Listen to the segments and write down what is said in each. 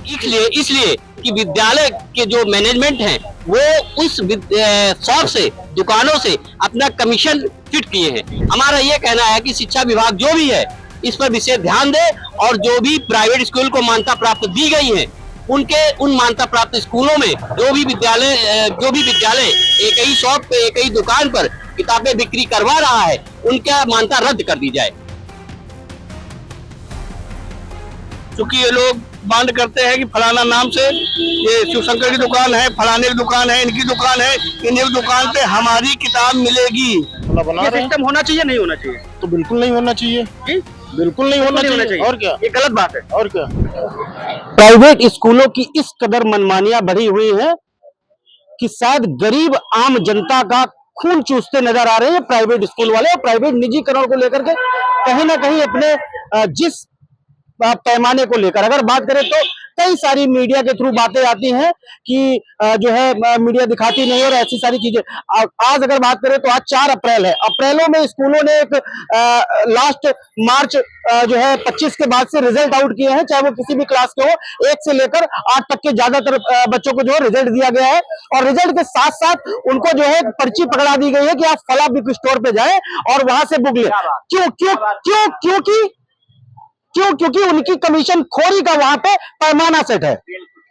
इसलिए कि विद्यालय के जो मैनेजमेंट हैं वो उस शॉप से, दुकानों से अपना कमीशन फिट किए हैं। हमारा ये कहना है कि शिक्षा विभाग जो भी है इस पर विशेष ध्यान दे और जो भी प्राइवेट स्कूल को मान्यता प्राप्त दी गई है उन मान्यता प्राप्त स्कूलों में जो भी विद्यालय एक ही शॉप पे, एक ही दुकान पर किताबें बिक्री करवा रहा है उनका मान्यता रद्द कर दी जाए। क्योंकि ये लोग बांड करते हैं कि फलाना नाम से ये शिवशंकर की दुकान है, फलाने की दुकान है, इनकी दुकान है, इनकी दुकान पे हमारी किताब मिलेगी। ये सिस्टम होना चाहिए नहीं होना चाहिए? तो बिल्कुल नहीं होना चाहिए जी? बिल्कुल नहीं होना चाहिए। और क्या, ये गलत बात है। और क्या, प्राइवेट स्कूलों की इस कदर मनमानियां बढ़ी हुई हैं कि शायद गरीब आम जनता का खून चूसते नजर आ रहे हैं प्राइवेट स्कूल वाले। और प्राइवेट निजीकरण को लेकर के कहीं ना कहीं अपने जिस पैमाने को लेकर अगर बात करें तो कई सारी मीडिया के थ्रू बातें आती हैं कि जो है मीडिया दिखाती नहीं और ऐसी सारी चीजें। आज अगर बात करें तो आज 4 अप्रैल है। अप्रैलों में स्कूलों ने एक लास्ट मार्च जो है 25 के बाद से रिजल्ट आउट किए हैं, चाहे वो किसी भी क्लास के हो, 1 से लेकर 8 तक के ज्यादातर बच्चों को जो है रिजल्ट दिया गया है। और रिजल्ट के साथ साथ उनको जो है पर्ची पकड़ा दी गई है कि आप फला बुक स्टोर पे जाएं और वहां से बुक ले। क्योंकि उनकी कमीशन खोरी का वहां पे पैमाना सेट है।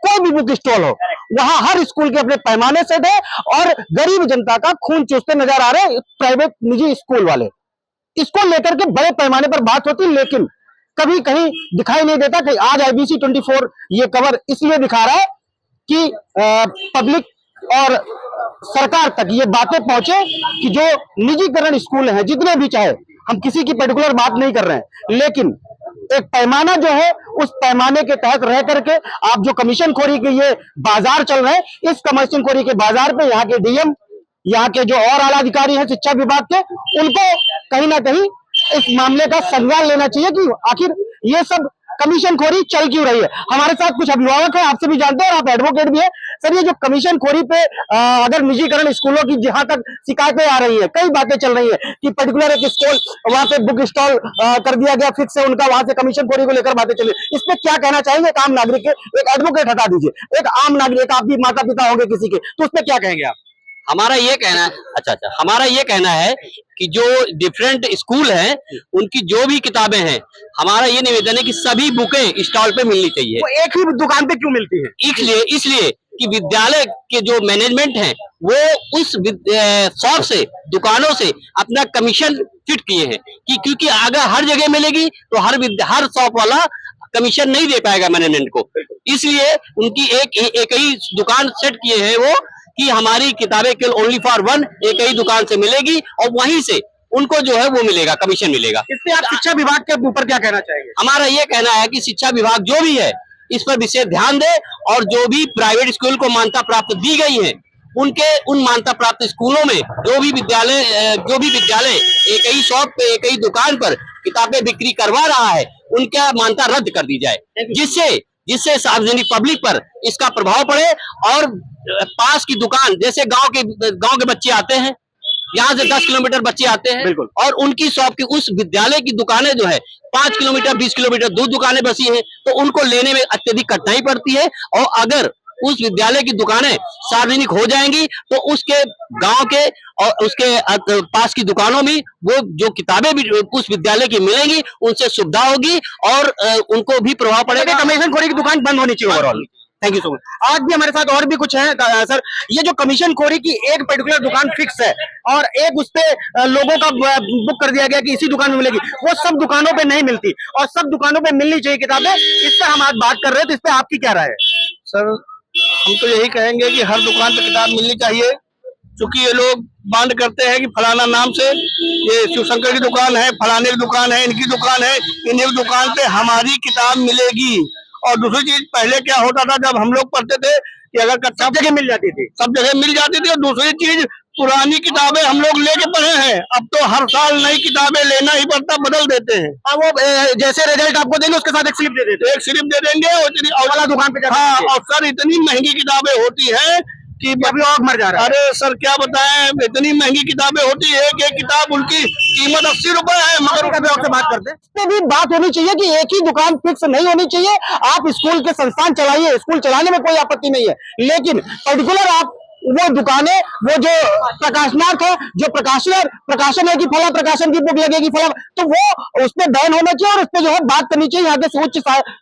कोई भी बुक स्टॉल हो, वहां हर स्कूल के अपने पैमाने सेट है और गरीब जनता का खून चूसते नजर आ रहे हैं प्राइवेट निजी स्कूल वाले। इसको लेकर के बड़े पैमाने पर बात होती, लेकिन कभी कहीं दिखाई नहीं देता कि आज IBC 24 ये कवर इसलिए दिखा रहा है कि पब्लिक और सरकार तक ये बातें पहुंचे कि जो निजीकरण स्कूल हैं, जितने भी, चाहे हम किसी की पर्टिकुलर बात नहीं कर रहे हैं, लेकिन एक पैमाना जो है उस पैमाने के तहत रह करके आप जो कमीशन खोरी के ये बाजार चल रहे हैं, इस कमीशन खोरी के बाजार पे यहाँ के DM, यहाँ के जो और आला अधिकारी हैं शिक्षा विभाग के, उनको कहीं ना कहीं इस मामले का संज्ञान लेना चाहिए कि आखिर ये सब कमीशन खोरी चल क्यों रही है। हमारे साथ कुछ अभिभावक हैं, आपसे भी जानते हैं और आप एडवोकेट भी हैं। सर, ये जो कमीशन खोरी पे अगर निजीकरण स्कूलों की जहां तक शिकायतें आ रही है, कई बातें चल रही है कि पर्टिकुलर एक स्कूल वहां पे बुक स्टॉल कर दिया गया फिक्स है उनका, वहां से कमीशन खोरी को लेकर बातें चली, इस पे क्या कहना चाहेंगे? एक आम नागरिक, एक एडवोकेट हटा दीजिए, एक आम नागरिक, आप भी माता पिता होंगे किसी के, तो उस पर क्या कहेंगे आप? हमारा ये कहना है हमारा ये कहना है कि जो डिफरेंट स्कूल हैं उनकी जो भी किताबें हैं, हमारा ये निवेदन है कि सभी बुकें स्टॉल पे मिलनी चाहिए। वो एक ही दुकान पे क्यों मिलती है? इसलिए कि विद्यालय के जो मैनेजमेंट हैं वो उस शॉप से, दुकानों से अपना कमीशन फिट किए हैं कि क्योंकि अगर हर जगह मिलेगी तो हर शॉप वाला कमीशन नहीं दे पाएगा मैनेजमेंट को। इसलिए उनकी एक ही दुकान सेट किए हैं वो कि हमारी किताबें केवल ओनली फॉर वन एक ही दुकान से मिलेगी और वहीं से उनको जो है वो मिलेगा, कमीशन मिलेगा। इस पे आप शिक्षा विभाग के ऊपर क्या कहना चाहेंगे? हमारा ये कहना है कि शिक्षा विभाग जो भी है इस पर विशेष ध्यान दे और जो भी प्राइवेट स्कूल को मान्यता प्राप्त दी गई है उन मान्यता प्राप्त स्कूलों में जो भी विद्यालय एक ही शॉप पे, एक ही दुकान पर किताबें बिक्री करवा रहा है उनका मान्यता रद्द कर दी जाए, जिससे सार्वजनिक पब्लिक पर इसका प्रभाव पड़े। और पास की दुकान, जैसे गांव के बच्चे आते हैं, यहाँ से 10 किलोमीटर बच्चे आते हैं और उनकी शॉप की, उस विद्यालय की दुकानें जो है 5 किलोमीटर 20 किलोमीटर दूर दुकानें बसी हैं, तो उनको लेने में अत्यधिक कठिनाई पड़ती है। और अगर उस विद्यालय की दुकानें सार्वजनिक हो जाएंगी तो उसके गांव के और उसके पास की दुकानों में वो जो किताबें भी उस विद्यालय की मिलेंगी उनसे सुविधा होगी और उनको भी प्रभाव पड़ेगा। कमीशन खोरी की दुकान बंद होनी चाहिए overall. Thank you so much. आज भी हमारे साथ और भी कुछ है। सर, ये जो कमीशन खोरी की एक पर्टिकुलर दुकान फिक्स है और एक उस पे लोगों का बुक कर दिया गया कि इसी दुकान में मिलेगी, वो सब दुकानों पे नहीं मिलती और सब दुकानों पे मिलनी चाहिए किताबें। इस पे हम आज बात कर रहे हैं, तो इस पे आपकी क्या राय है? सर, हम तो यही कहेंगे कि हर दुकान पे किताब मिलनी चाहिए, क्योंकि ये लोग बांड करते हैं कि फलाना नाम से ये शिवशंकर की दुकान है, फलाने की दुकान है, इनकी दुकान है, इनकी दुकान पे हमारी किताब मिलेगी। और दूसरी चीज, पहले क्या होता था जब हम लोग पढ़ते थे कि अगर कच्चा जगह मिल जाती थी, सब जगह मिल जाती थी। और दूसरी चीज, पुरानी किताबें हम लोग लेके पढ़े हैं, अब तो हर साल नई किताबें लेना ही पड़ता, बदल देते हैं। वो जैसे रिजल्ट आपको देंगे उसके साथ एक स्लिप दे देते, एक स्लिप दे देंगे और वाला दुकान पे हाँ, और सर इतनी महंगी किताबें होती है कि अभी और मर जा रहा है। अरे सर क्या बताएं, इतनी महंगी किताबें होती है, एक किताब उनकी कीमत 80 रुपए है, मगर कभी आपसे बात करते हैं तो भी बात होनी चाहिए कि एक ही दुकान फिक्स नहीं होनी चाहिए। आप स्कूल के संस्थान चलाइए, स्कूल चलाने में कोई आपत्ति नहीं है, लेकिन पर्टिकुलर आप वो दुकानें, वो जो प्रकाशनार्थ है, जो प्रकाशन है कि फला प्रकाशन की बुक लगेगी फला, तो वो उसपे बैन होना चाहिए और उस पर जो है बात करनी चाहिए। यहाँ के उच्च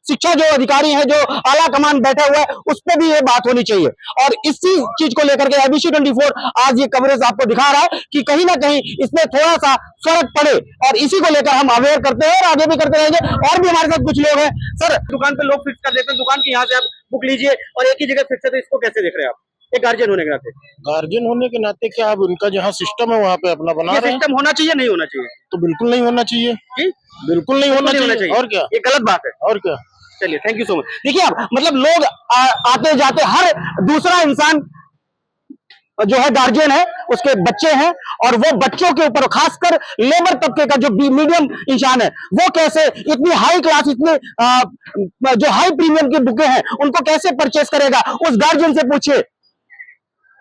शिक्षा जो अधिकारी है, जो आला कमान बैठा हुआ है, उस पर भी ये बात होनी चाहिए। और इसी चीज को लेकर के ABC 24 आज ये कवरेज आपको दिखा रहा है कि कहीं ना कहीं इसमें थोड़ा सा फर्क पड़े, और इसी को लेकर हम अवेयर करते हैं और आगे भी करते रहेंगे। और भी हमारे साथ कुछ लोग हैं। सर, दुकान पे लोग फिक्स कर देते हैं दुकान की, यहाँ से आप बुक लीजिए और एक ही जगह फिक्स है, तो इसको कैसे देख रहे हैं आप एक गार्जियन होने के नाते? गार्जियन होने के नाते क्या अब उनका जहाँ सिस्टम है वहाँ पे अपना बना ये रहे हैं, सिस्टम होना चाहिए नहीं होना चाहिए? तो बिल्कुल नहीं होना चाहिए जी, बिल्कुल नहीं होना चाहिए। और क्या, ये गलत बात है। और क्या। चलिए, थैंक यू सो मच। देखिए आप, मतलब लोग आते जाते, हर दूसरा इंसान जो है गार्जियन है, उसके बच्चे हैं, और वो बच्चों के ऊपर, खासकर लेबर तबके का जो मीडियम इंसान है, वो कैसे इतनी हाई क्लास, इतने जो हाई प्रीमियम की बुकें हैं उनको कैसे परचेस करेगा? उस गार्जियन से पूछिए।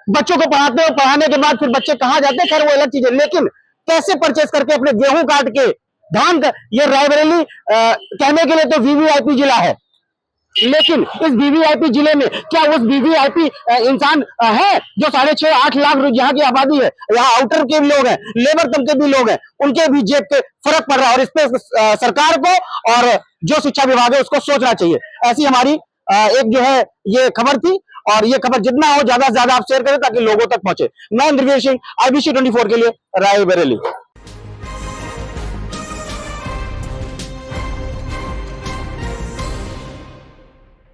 बच्चों को पढ़ाते हो, पढ़ाने के बाद फिर बच्चे कहाँ जाते हैं, खैर वो अलग चीज है, लेकिन कैसे परचेस करके अपने गेहूं काट के धान का, ये रायबरेली कहने के लिए तो VVIP जिला है, लेकिन इस VVIP जिले में क्या उस VVIP इंसान है जो 6.5-8 लाख यहाँ की आबादी है, यहाँ आउटर के भी लोग हैं, लेबर तबके भी लोग हैं, उनके भी जेब पे फर्क पड़ रहा है, और इस पे सरकार को और जो शिक्षा विभाग है उसको सोचना चाहिए। ऐसी हमारी एक जो है ये खबर थी, और ये खबर जितना हो ज्यादा से ज्यादा आप शेयर करें ताकि लोगों तक पहुंचे। मैं इंद्रवीर सिंह, IBC 24 के लिए, रायबरेली।